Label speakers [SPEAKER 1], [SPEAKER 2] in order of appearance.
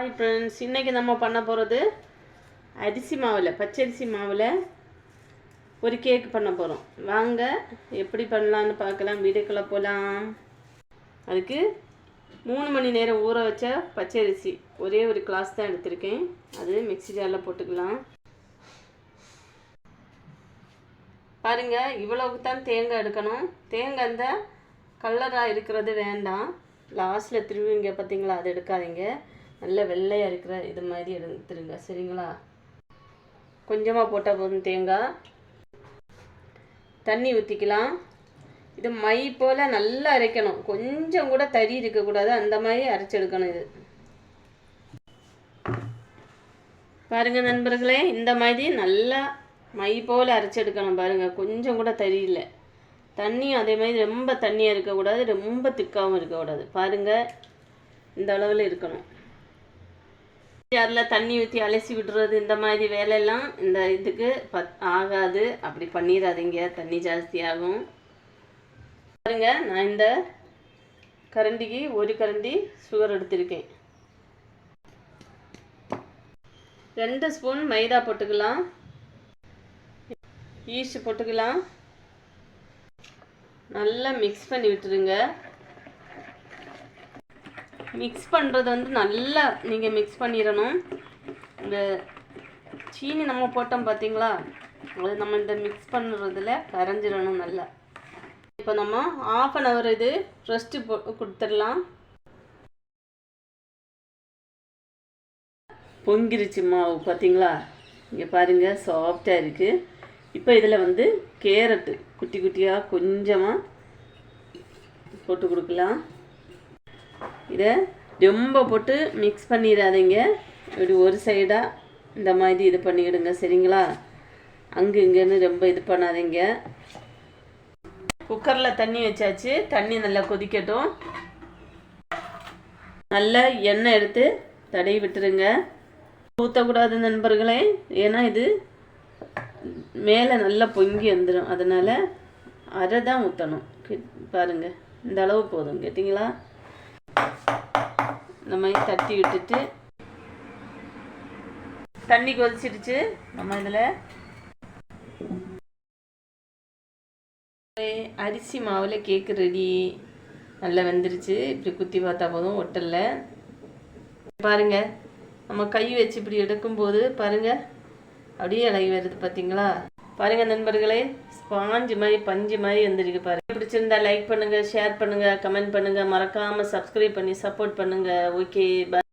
[SPEAKER 1] Hi friends, இன்றைக்கி நம்ம பண்ண போகிறது அரிசி மாவில், பச்சரிசி மாவில் ஒரு கேக் பண்ண போகிறோம். வாங்க எப்படி பண்ணலான்னு பார்க்கலாம். வீடியோக்குள்ளே போகலாம். அதுக்கு 3 மணி நேரம் ஊற வச்ச பச்சரிசி ஒரே ஒரு கிளாஸ் தான் எடுத்திருக்கேன். அது மிக்ஸி ஜாரில் போட்டுக்கலாம். பாருங்கள், இவ்வளவுக்கு தான் தேங்காய் எடுக்கணும். தேங்காய் இந்த கலராக இருக்கிறது வேண்டாம். லாஸ்ட்டில் திருவிங்க பார்த்தீங்களா, அது எடுக்காதீங்க. நல்ல வெள்ளையாக இருக்கிற இது மாதிரி எடுத்துருங்க, சரிங்களா? கொஞ்சமாக போட்டால் போதும். தேங்காய் தண்ணி ஊற்றிக்கலாம். இது மை போல் நல்லா அரைக்கணும். கொஞ்சம் கூட தறி இருக்கக்கூடாது, அந்த மாதிரி அரைச்சி எடுக்கணும். இது பாருங்கள் நண்பர்களே, இந்த மாதிரி நல்லா மை போல் அரைச்சி எடுக்கணும். பாருங்கள், கொஞ்சம் கூட தறி இல்லை. தண்ணியும் அதே மாதிரி ரொம்ப தண்ணியாக இருக்கக்கூடாது, ரொம்ப திக்காகவும் இருக்கக்கூடாது. பாருங்கள், இந்த அளவில் இருக்கணும். ஜாரில் தண்ணி ஊற்றி அலசி விடுறது, இந்த மாதிரி வேலையெல்லாம் இந்த இதுக்கு ஆகாது. அப்படி பண்ணிடாதீங்க, தண்ணி ஜாஸ்தியாகும். பாருங்க, நான் இந்த கரண்டிக்கு 1 கரண்டி சுகர் எடுத்திருக்கேன். 2 ஸ்பூன் மைதா போட்டுக்கலாம். ஈஸ்ட் போட்டுக்கலாம். நல்லா மிக்ஸ் பண்ணி விட்டுருங்க. மிக்ஸ் பண்ணுறது வந்து நல்லா நீங்கள் மிக்ஸ் பண்ணிடணும். இந்த சீனி நம்ம போட்டோம் பார்த்தீங்களா, அது நம்ம இந்த மிக்ஸ் பண்ணுறதுல கரைஞ்சிடணும் நல்லா. இப்போ நம்ம 1/2 hour இது ரெஸ்ட்டு கொடுத்துடலாம். பொங்கிருச்சு மாவு, பார்த்தீங்களா? இங்கே பாருங்கள், சாஃப்டாக இருக்குது. இப்போ இதில் வந்து கேரட்டு குட்டி குட்டியாக கொஞ்சமாக போட்டு கொடுக்கலாம். இதை ரொம்ப போட்டு மிக்ஸ் பண்ணிடாதீங்க. இப்படி ஒரு சைடாக இந்த மாதிரி இது பண்ணிவிடுங்க, சரிங்களா? அங்கே இங்கேன்னு ரொம்ப இது பண்ணாதீங்க. குக்கரில் தண்ணி வச்சாச்சு. தண்ணி நல்லா கொதிக்கட்டும். நல்லா எண்ணெய் எடுத்து தடவி விட்டுருங்க. ஊற்றக்கூடாது நண்பர்களே, ஏன்னா இது மேலே நல்லா பொங்கி வந்துடும். அதனால் அரை தான் ஊற்றணும். பாருங்கள், இந்த அளவு போதும். கேட்டிங்களா? இந்த மாதிரி தட்டி விட்டுட்டு தண்ணி கொதிச்சிடுச்சு. நம்ம இதில் அரிசி மாவில் கேக்கு ரெடி. நல்லா வெந்துருச்சு. இப்படி குத்தி பார்த்தா போதும், ஒட்டலை. பாருங்கள், நம்ம கை வச்சு இப்படி எடுக்கும்போது பாருங்கள், அப்படியே இலகி வருது. பார்த்தீங்களா? பாருங்கள் நண்பர்களே, ஸ்பாஞ்சு மாதிரி பஞ்சு மாதிரி வந்துருக்கு. பாருங்கள். பிடிச்சிருந்தா லைக் பண்ணுங்கள், ஷேர் பண்ணுங்கள், கமெண்ட் பண்ணுங்கள். மறக்காமல் சப்ஸ்கிரைப் பண்ணி சப்போர்ட் பண்ணுங்கள். ஓகே, பாய்.